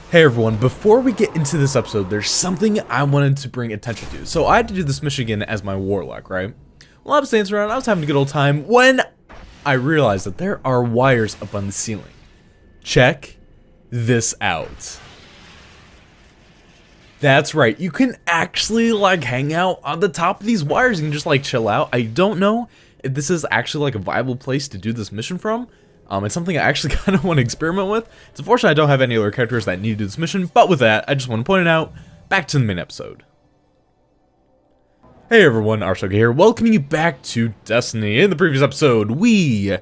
Hey everyone, before we get into this episode, there's something I wanted to bring attention to. So I had to do this mission again as my warlock, right? Well, I was dancing around, I was having a good old time when I realized that there are wires up on the ceiling. Check this out. That's right, you can actually like hang out on the top of these wires and just like chill out. I don't know if this is actually like a viable place to do this mission from. It's something I actually kind of want to experiment with. It's unfortunate I don't have any other characters that need to do this mission, but with that, I just want to point it out. Back to the main episode. Hey everyone, ArchTalko here, welcoming you back to Destiny. In the previous episode, we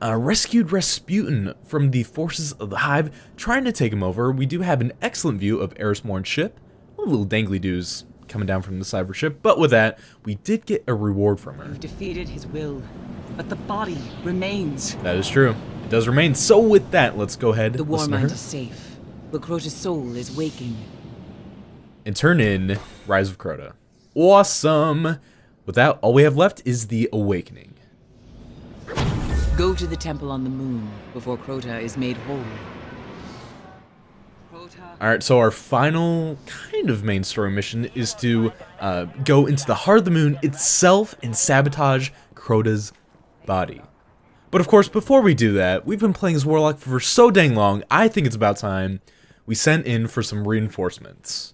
rescued Rasputin from the forces of the Hive, trying to take him over. We do have an excellent view of Eris' ship. Little dangly doos coming down from the side of her ship, but with that, we did get a reward from her. You've defeated his will, but the body remains. That is true. It does remain. So with that, let's go ahead. The war mind is safe, but Crota's soul is waking. And turn in Rise of Crota. Awesome! With that, all we have left is the Awakening. Go to the temple on the moon before Crota is made whole. Alright, so our final kind of main story mission is to go into the heart of the moon itself and sabotage Crota's body. But of course, before we do that, we've been playing as Warlock for so dang long, I think it's about time we sent in for some reinforcements.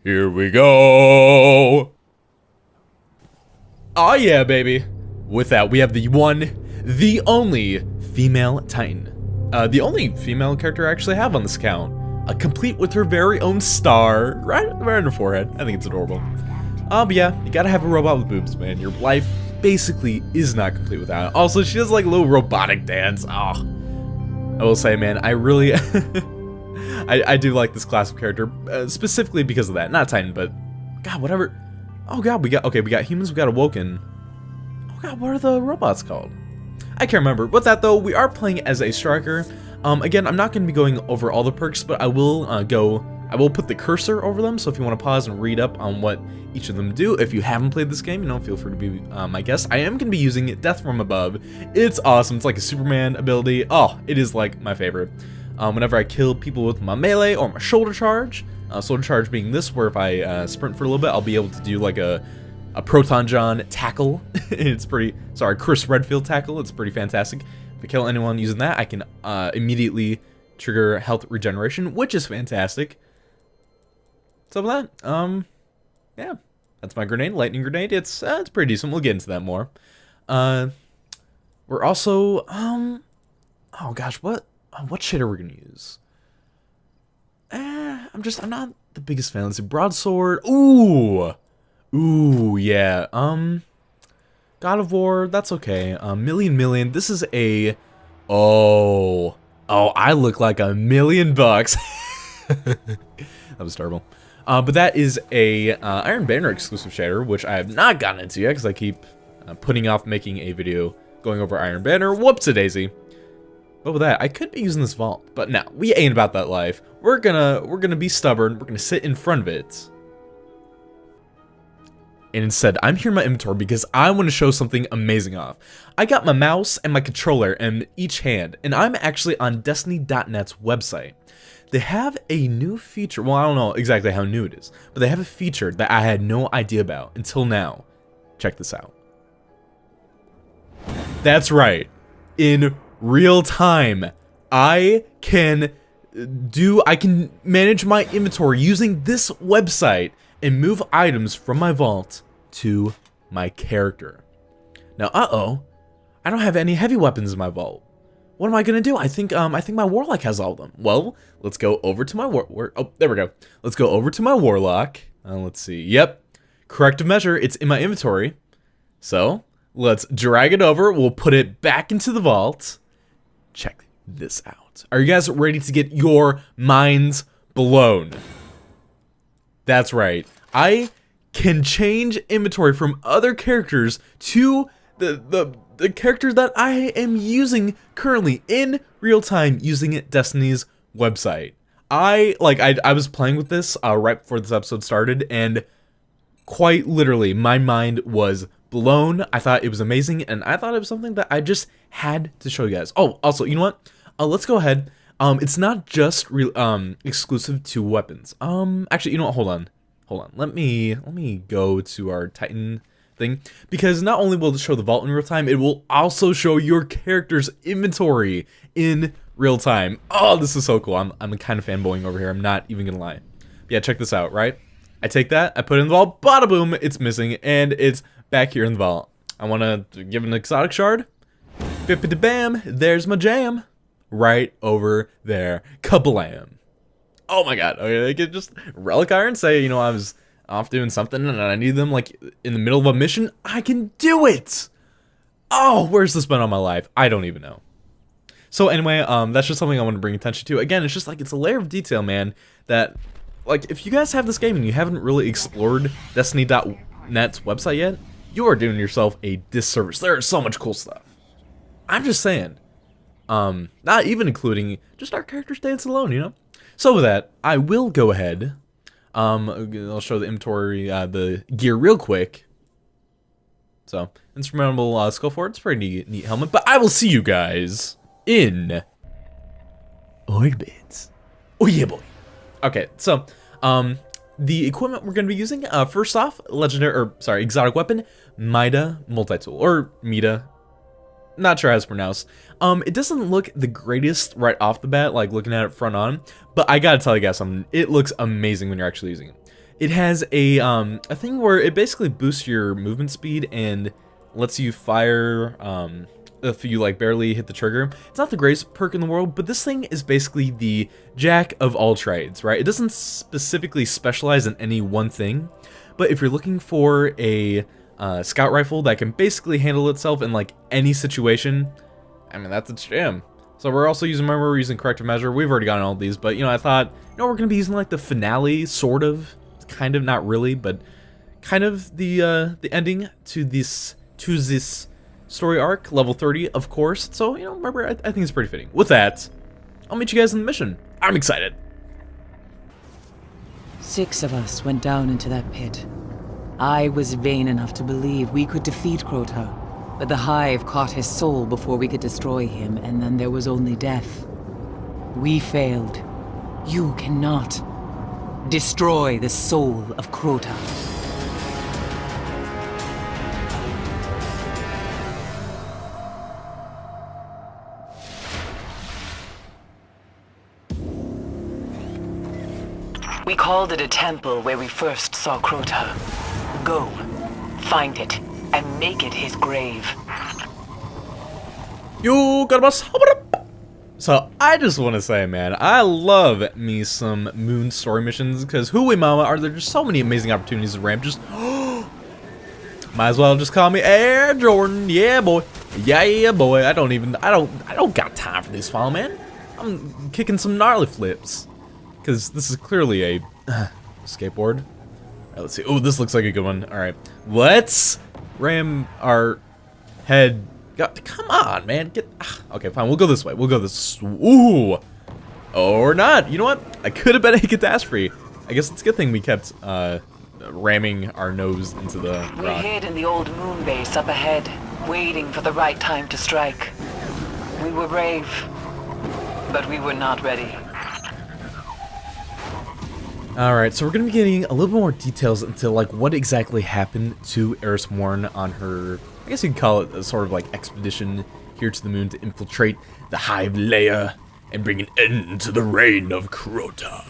Here we go! Oh yeah, baby! With that, we have the one, the only female Titan. The only female character I actually have on this account. Complete with her very own star, right on her forehead. I think it's adorable. But yeah, you gotta have a robot with boobs, man. Your life basically is not complete without it. Also, she does like a little robotic dance. Oh, I will say, man, I really, I do like this class of character, specifically because of that. Not Titan, but God, whatever. Oh God, we got humans, we got Awoken. Oh God, what are the robots called? I can't remember. With that though, we are playing as a striker. Again, I'm not going to be going over all the perks, but I will put the cursor over them, so if you want to pause and read up on what each of them do, if you haven't played this game, you know, feel free to be my guest. I am going to be using Death from Above. It's awesome. It's like a Superman ability. Oh, it is like my favorite. Whenever I kill people with my melee or my shoulder charge being this, where if I sprint for a little bit, I'll be able to do like a Proton John tackle. It's pretty, sorry, Chris Redfield tackle. It's pretty fantastic. If I kill anyone using that, I can immediately trigger health regeneration, which is fantastic. So with that, yeah, that's my grenade, lightning grenade. It's pretty decent. We'll get into that more. We're also, oh gosh, what shader we're gonna use? I'm not the biggest fan. Let's see, broadsword. Ooh, yeah. God of War, that's okay. Million. This is a... Oh, I look like $1,000,000. That was terrible. But that is a Iron Banner exclusive shader, which I have not gotten into yet because I keep putting off making a video going over Iron Banner. Whoops-a-daisy. But with that, I could be using this vault, but no, we ain't about that life. We're gonna be stubborn. We're gonna sit in front of it. And instead, I'm here in my inventory because I want to show something amazing off. I got my mouse and my controller in each hand, and I'm actually on Destiny.net's website. They have a new feature. Well, I don't know exactly how new it is, but they have a feature that I had no idea about until now. Check this out. That's right. In real time, I can manage my inventory using this website and move items from my vault to my character. Now, I don't have any heavy weapons in my vault. What am I gonna do? I think my warlock has all of them. Well, let's go over to my oh, there we go. Let's go over to my warlock. Let's see. Yep, corrective measure. It's in my inventory. So let's drag it over. We'll put it back into the vault. Check this out. Are you guys ready to get your minds blown? That's right. I can change inventory from other characters to the characters that I am using currently in real time using Destiny's website. I was playing with this right before this episode started, and quite literally my mind was blown. I thought it was amazing, and I thought it was something that I just had to show you guys. Oh, also, you know what? Let's go ahead. It's not just exclusive to weapons. Actually, you know what? Hold on. Let me go to our Titan thing, because not only will it show the vault in real time, it will also show your character's inventory in real time. Oh, this is so cool. I'm kind of fanboying over here. I'm not even gonna lie. Yeah, check this out, right? I take that, I put it in the vault, bada boom, it's missing, and it's back here in the vault. I wanna give an exotic shard. Bippity bam, there's my jam. Right over there. Kablam. Oh my god. Okay, I could just relic iron, say, you know, I was off doing something and I need them like in the middle of a mission. I can do it! Oh, where's this been all my life? I don't even know. So anyway, that's just something I want to bring attention to. Again, it's just like, it's a layer of detail, man, that, like, if you guys have this game and you haven't really explored Destiny.net's website yet, you are doing yourself a disservice. There is so much cool stuff. I'm just saying. Not even including just our characters dancing alone, you know? So with that, I will go ahead. I'll show the inventory, the gear real quick. So, instrumental skull for it. It's a pretty neat helmet. But I will see you guys in orbit. Oh yeah, boy. Okay, so, the equipment we're going to be using, first off, exotic weapon, Mida multi-tool, or Mida. Not sure how it's pronounced. It doesn't look the greatest right off the bat, like looking at it front on, but I gotta tell you guys something. It looks amazing when you're actually using it. It has a thing where it basically boosts your movement speed and lets you fire if you like barely hit the trigger. It's not the greatest perk in the world, but this thing is basically the jack of all trades, right? It doesn't specifically specialize in any one thing, but if you're looking for a scout rifle that can basically handle itself in like any situation, I mean, that's its jam. So we're also using, remember, we're using corrective measure. We've already gotten all of these, but you know, I thought, you know, we're gonna be using like the finale, sort of, kind of, not really, but kind of the ending to this story arc, level 30, of course. So, you know, remember, I think it's pretty fitting. With that, I'll meet you guys in the mission. I'm excited. 6 of us went down into that pit. I was vain enough to believe we could defeat Crota, but the Hive caught his soul before we could destroy him, and then there was only death. We failed. You cannot destroy the soul of Crota. We called it a temple where we first saw Crota. Go, find it, and make it his grave. You got us. So I just want to say, man, I love me some Moon story missions, because hui mama, are there just so many amazing opportunities to ramp. Just might as well just call me Air Jordan. Yeah, boy. Yeah, boy. I don't got time for this fall, man. I'm kicking some gnarly flips, because this is clearly a skateboard. Let's see. Oh, this looks like a good one. All right, let's ram our head. God, come on, man. Okay, fine. We'll go this way. We'll go this. Ooh, or not. You know what? I could have been a catastrophe. I guess it's a good thing we kept ramming our nose into the rock. We hid in the old moon base up ahead, waiting for the right time to strike. We were brave, but we were not ready. Alright, so we're going to be getting a little bit more details into like what exactly happened to Eris on her, I guess you could call it a sort of like expedition here to the moon to infiltrate the Hive layer and bring an end to the reign of Crota.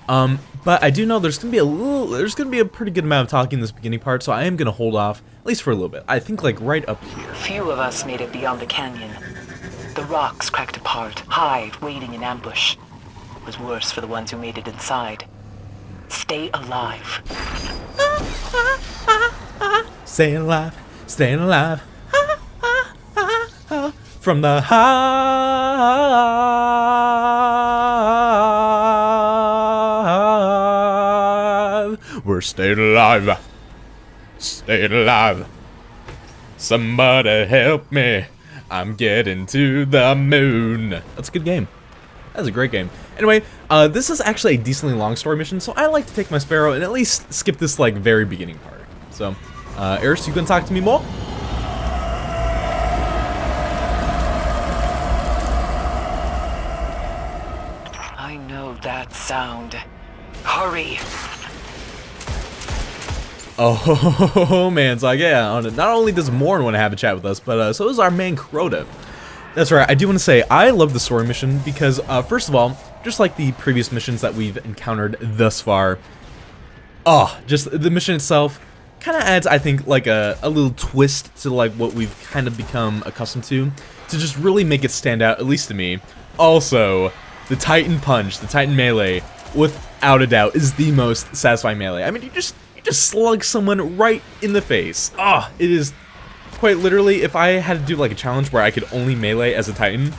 But I do know there's going to be a pretty good amount of talking in this beginning part, so I am going to hold off, at least for a little bit. I think like right up here. Few of us made it beyond the canyon. The rocks cracked apart, Hive waiting in ambush. It was worse for the ones who made it inside. Stay alive. Staying alive, staying alive. From the Hive. We're staying alive. Staying alive. Somebody help me. I'm getting to the moon. That's a good game. That's a great game. Anyway, this is actually a decently long story mission, so I like to take my Sparrow and at least skip this like very beginning part. So, Eris, you gonna talk to me more? know that sound. Hurry! Oh man, so yeah, not only does Morn want to have a chat with us, but so does our man Crota. That's right, I do want to say, I love the story mission because, first of all, just like the previous missions that we've encountered thus far, just the mission itself kind of adds, I think, like a little twist to like what we've kind of become accustomed to just really make it stand out, at least to me. Also, the Titan punch, the Titan melee, without a doubt, is the most satisfying melee. I mean, you just slug someone right in the face. It is quite literally, if I had to do like a challenge where I could only melee as a Titan,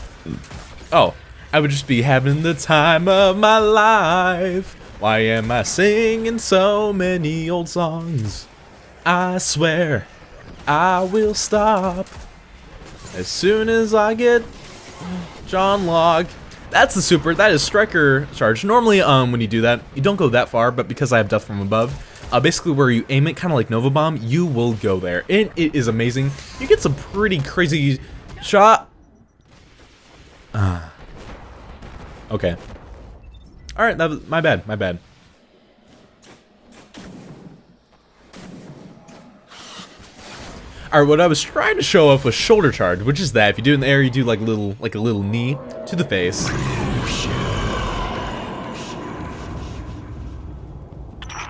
I would just be having the time of my life. Why am I singing so many old songs? I swear I will stop as soon as I get John Locke. That's the super, that is Striker Charge. Normally, when you do that, you don't go that far, but because I have Death from Above, basically where you aim it, kind of like Nova Bomb, you will go there. And it is amazing. You get some pretty crazy shot. Okay. Alright, that was my bad, my bad. Alright, what I was trying to show off was shoulder charge, which is that if you do it in the air, you do like a little knee to the face.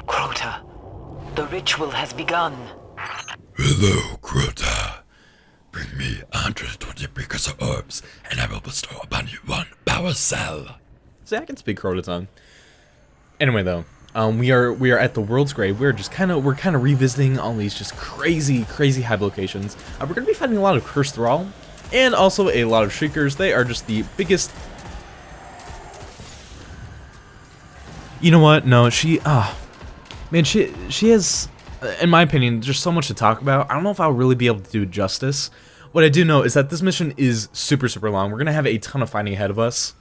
Crota, the ritual has begun. Hello, Crota. Bring me 120 precursor orbs, and I will bestow upon you 1 power cell. See, I can speak Crota tongue. Anyway, though, we are at the World's Grave. We're kind of revisiting all these just crazy hive locations. We're gonna be fighting a lot of Cursed Thrall, and also a lot of Shriekers. They are just the biggest. You know what? No, man, she has, in my opinion, just so much to talk about. I don't know if I'll really be able to do it justice. What I do know is that this mission is super long. We're gonna have a ton of fighting ahead of us.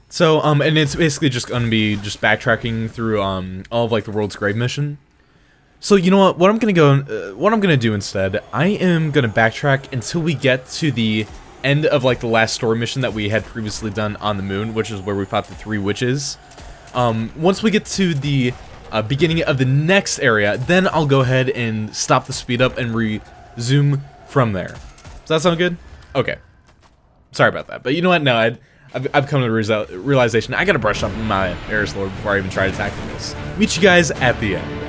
So, and it's basically just gonna be just backtracking through all of like the World's Grave mission. So you know what? What I'm gonna do instead, I am gonna backtrack until we get to the end of like the last story mission that we had previously done on the moon, which is where we fought the 3 witches. Once we get to the beginning of the next area, then I'll go ahead and stop the speed up and resume from there. Does that sound good? Okay. Sorry about that, but you know what? No, I've come to the realization I gotta brush up my Eris lore before I even try to tackle this. Meet you guys at the end.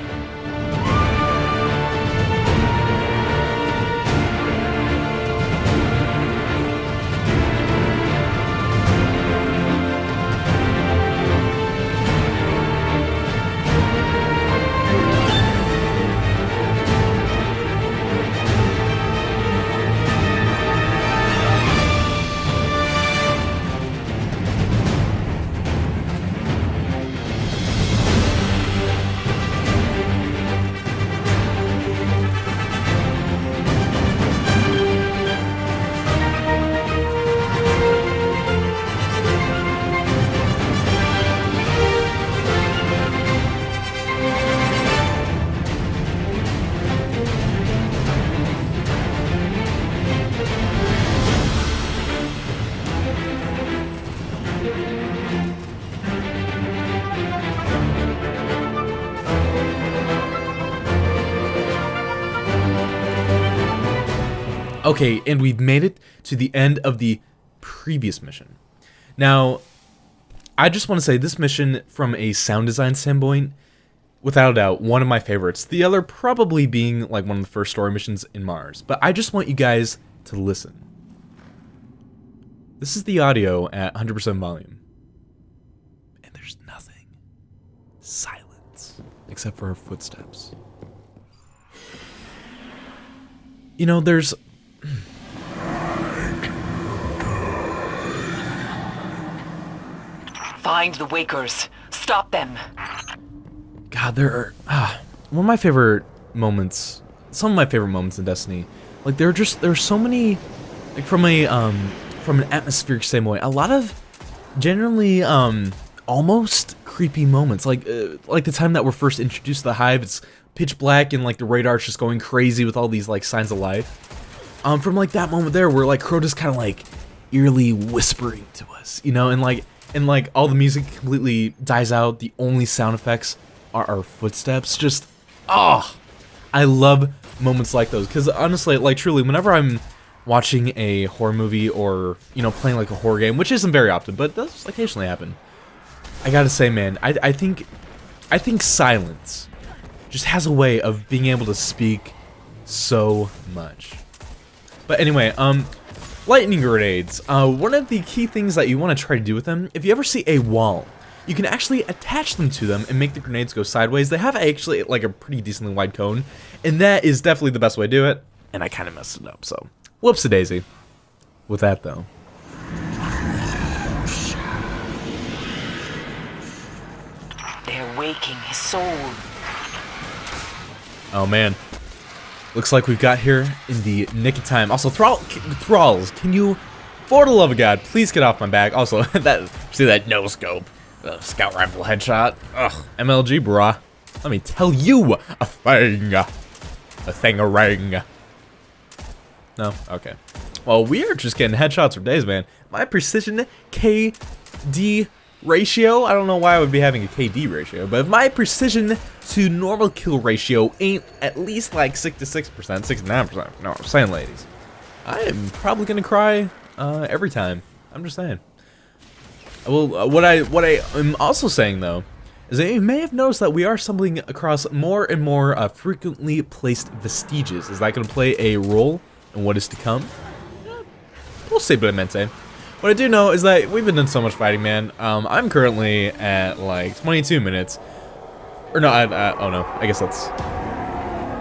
Okay, and we've made it to the end of the previous mission. Now, I just want to say this mission, from a sound design standpoint, without a doubt, one of my favorites. The other probably being like one of the first story missions in Mars. But I just want you guys to listen. This is the audio at 100% volume. And there's nothing. Silence. Except for our footsteps. You know, there's... Find the Wakers. Stop them. God, there are one of my favorite moments. Some of my favorite moments in Destiny. Like there's so many, like from an atmospheric standpoint, a lot of generally almost creepy moments. Like the time that we're first introduced to the Hive, it's pitch black and like the radar's just going crazy with all these like signs of life. From like that moment there, where like Crota's kind of like eerily whispering to us, you know, and and like all the music completely dies out. The only sound effects are our footsteps. Just, I love moments like those, because honestly, like truly, whenever I'm watching a horror movie or, you know, playing like a horror game, which isn't very often, but does occasionally happen, I gotta say, man, I think silence just has a way of being able to speak so much. But anyway, lightning grenades. One of the key things that you want to try to do with them, if you ever see a wall, you can actually attach them to them and make the grenades go sideways. They have actually like a pretty decently wide cone, and that is definitely the best way to do it. And I kind of messed it up, so whoops-a-daisy. With that though, They're waking his soul. oh man, looks like we've got here in the nick of time. Also, thralls, can you, for the love of God, please get off my back? Also, see that no scope. Scout rifle headshot. Ugh, MLG, brah. Let me tell you a thing. A thing-a-ring. No? Okay. Well, we are just getting headshots for days, man. My precision KD ratio, I don't know why I would be having a KD ratio, but if my precision to normal kill ratio ain't at least like 66%, 69%, you know what I'm saying, ladies, I am probably gonna cry every time. I'm just saying. Well, what I am also saying though is that you may have noticed that we are stumbling across more and more frequently placed vestiges. Is that going to play a role in what is to come? We'll see, but I meant to say. What I do know is that we've been doing so much fighting, man. I'm currently at like 22 minutes. Or no, oh no, I guess that's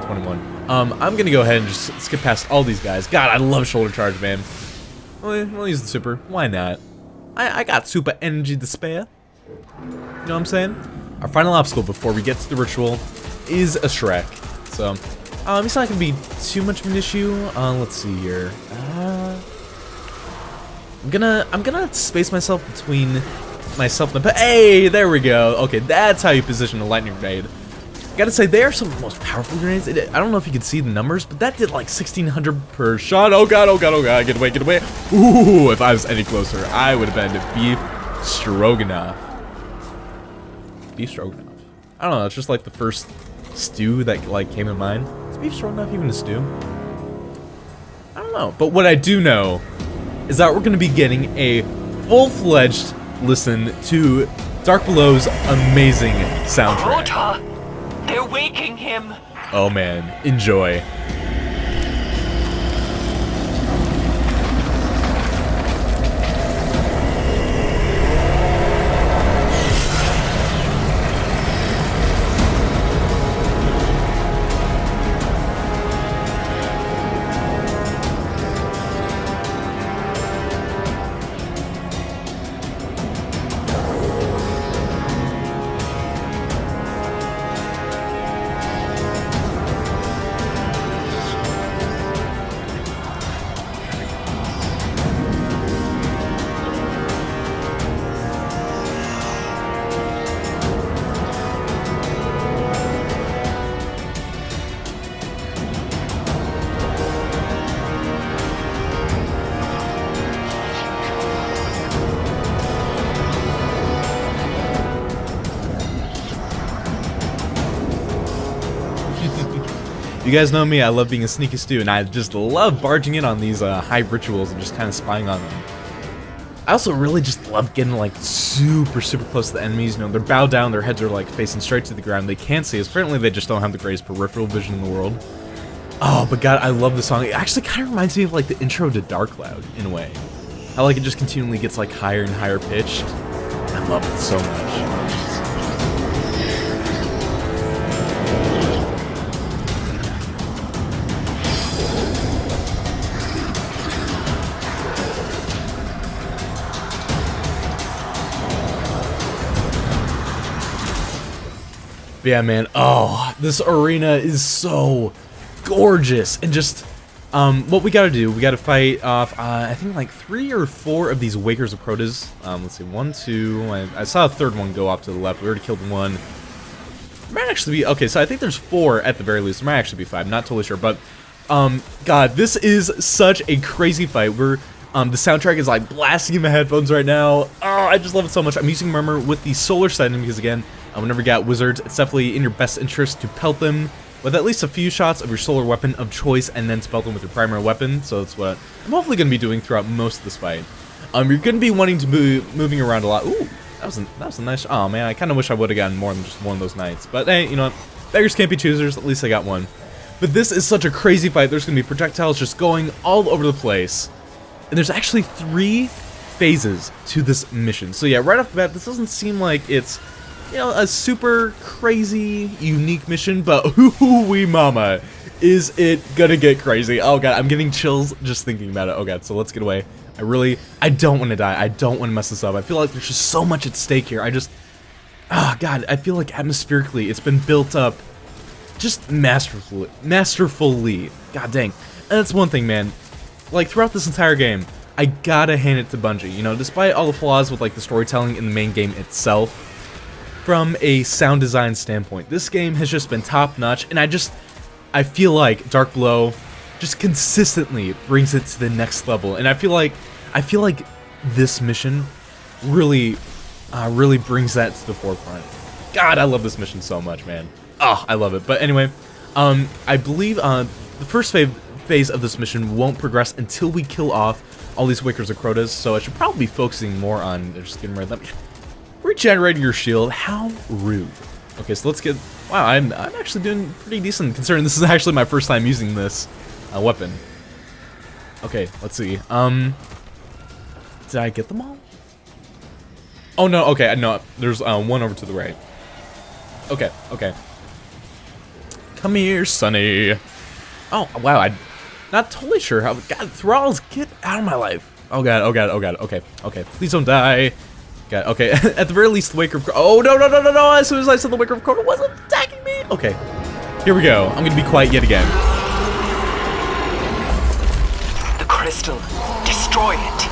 21. I'm gonna go ahead and just skip past all these guys. God, I love shoulder charge, man. We'll use the super. Why not? I got super energy to spare. You know what I'm saying? Our final obstacle before we get to the ritual is a Shrek. So, it's not gonna be too much of an issue. Let's see here. I'm gonna space myself between myself and the hey, there we go. Okay, that's how you position a lightning grenade. Gotta say, they are some of the most powerful grenades. I don't know if you can see the numbers, but that did like 1,600 per shot. Oh god, oh god, oh god, get away, get away. Ooh, if I was any closer, I would have been to beef stroganoff. Beef stroganoff. I don't know, it's just like the first stew that like came to mind. Is beef stroganoff even a stew? I don't know, but what I do know is that we're gonna be getting a full-fledged listen to Dark Below's amazing soundtrack. Crota! They're waking him! Oh man, enjoy. You guys know me, I love being a sneaky stew, and I just love barging in on these high rituals and just kind of spying on them. I also really just love getting like super close to the enemies. You know, they're bowed down, their heads are like facing straight to the ground. They can't see us. Apparently they just don't have the greatest peripheral vision in the world. Oh, but God, I love the song. It actually kind of reminds me of like the intro to Dark Cloud in a way. How like it just continually gets like higher and higher pitched. I love it so much. Yeah, man. Oh, this arena is so gorgeous. And just, what we gotta do, we gotta fight off, I think like 3 or 4 of these Wakers of Crotas. Let's see, 1, 2, I saw a third one go off to the left. We already killed one. There might actually be, okay, so I think there's 4 at the very least. There might actually be 5, not totally sure. But, God, this is such a crazy fight. We're The soundtrack is like blasting in my headphones right now. Oh, I just love it so much. I'm using Murmur with the solar setting because again, whenever you got wizards, it's definitely in your best interest to pelt them with at least a few shots of your solar weapon of choice and then to pelt them with your primary weapon. So that's what I'm hopefully going to be doing throughout most of this fight. You're going to be wanting to be moving around a lot. Ooh, that was a nice. Oh man, I kind of wish I would have gotten more than just one of those knights. But hey, you know what? Beggars can't be choosers. At least I got one. But this is such a crazy fight. There's going to be projectiles just going all over the place. And there's actually 3 phases to this mission. So yeah, right off the bat, this doesn't seem like it's, you know, a super crazy, unique mission, but hoo-wee mama, is it gonna get crazy. Oh god, I'm getting chills just thinking about it. Oh god, so let's get away. I don't want to die. I don't want to mess this up. I feel like there's just so much at stake here. Oh god, I feel like atmospherically, it's been built up just masterfully. God dang. And that's one thing, man. Like, throughout this entire game, I gotta hand it to Bungie. You know, despite all the flaws with, like, the storytelling in the main game itself, from a sound design standpoint, this game has just been top-notch, and I feel like Dark Below just consistently brings it to the next level, and I feel like this mission really brings that to the forefront. God, I love this mission so much, man. Oh, I love it. But anyway, I believe the first phase of this mission won't progress until we kill off all these Wakers of Crotas, so I should probably be focusing more on just getting rid of them. Regenerating your shield, how rude. Okay, so let's get, wow, I'm actually doing pretty decent considering this is actually my first time using this weapon. Okay, let's see, did I get them all? Oh no, okay, no, there's one over to the right. Okay, okay. Come here, Sonny. Oh, wow, I'm not totally sure how, god, Thralls, get out of my life. Oh god, oh god, oh god, okay, okay, please don't die. God, okay, at the very least, the Waker of Crota. Oh, no, as soon as I said the Waker of Crota wasn't attacking me. Okay, here we go. I'm gonna be quiet yet again. The crystal, destroy it.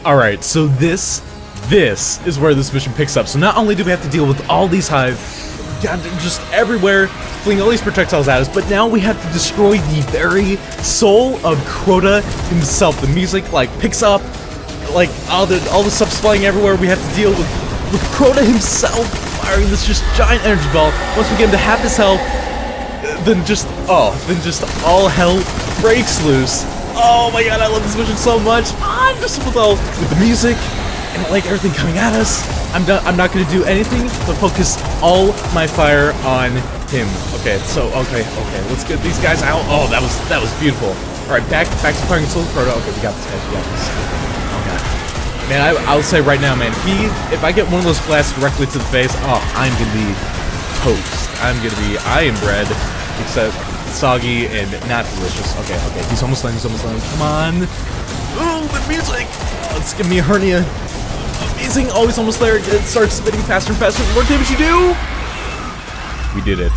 Alright, so this is where this mission picks up. So not only do we have to deal with all these hive, just everywhere, flinging all these projectiles at us, but now we have to destroy the very soul of Crota himself. The music, like, picks up, like, all the stuff's flying everywhere. We have to deal with Crota himself firing this just giant energy ball. Once we get him to half his health, then just all hell breaks loose. Oh my god, I love this mission so much. Just with the music and like everything coming at us. I'm not gonna do anything but focus all my fire on him. Okay, so okay, let's get these guys out. Oh, that was beautiful. All right, back to firing Soul Crota. Okay, we got this, guys. We got this. Oh god, man, I'll say right now, man, if I get one of those blasts directly to the face, oh, I'm gonna be toast. I'm gonna be iron bread, except soggy and not delicious. Okay, he's almost done. Come on. Oh, the music! Oh, it's giving me a hernia. Amazing. Oh, he's almost there. It starts spinning faster and faster. What damage you do? We did it.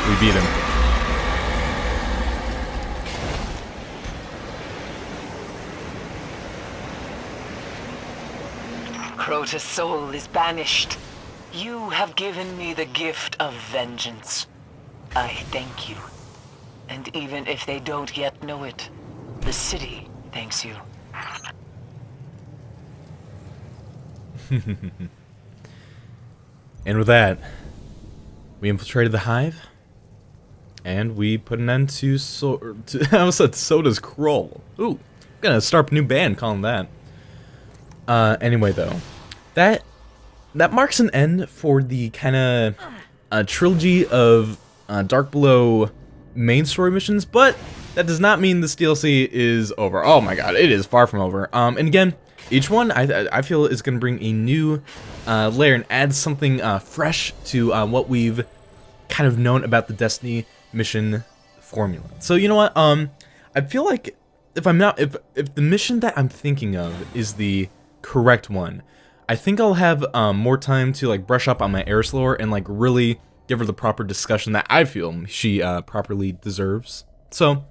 We beat him. Crota's soul is banished. You have given me the gift of vengeance. I thank you. And even if they don't yet know it, the city thanks you. And with that, we infiltrated the hive, and we put an end to I almost said Soda's Kroll. Ooh, I'm gonna start a new band calling that. Anyway though, that marks an end for the kind of trilogy of Dark Below main story missions, but that does not mean this DLC is over. Oh my god, it is far from over. And again, each one I feel is going to bring a new layer and add something fresh to what we've kind of known about the Destiny mission formula. So you know what? I feel like if I'm not, if the mission that I'm thinking of is the correct one, I think I'll have more time to like brush up on my Eris lore and like really give her the proper discussion that I feel she properly deserves. So,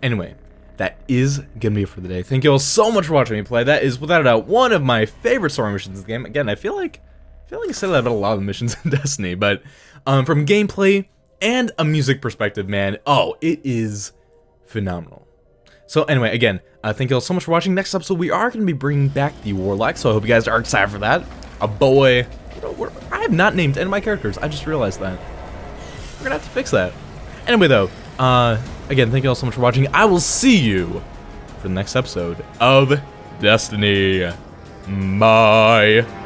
anyway, that is gonna be it for the day. Thank you all so much for watching me play. That is without a doubt one of my favorite story missions in the game. Again, I feel like I said that about a lot of the missions in Destiny, but from gameplay and a music perspective, man, oh, it is phenomenal. So anyway, again, thank you all so much for watching. Next episode, we are going to be bringing back the Warlock, so I hope you guys are excited for that. A boy. I have not named any of my characters. I just realized that. We're going to have to fix that. Anyway, though, again, thank you all so much for watching. I will see you for the next episode of Destiny. Bye.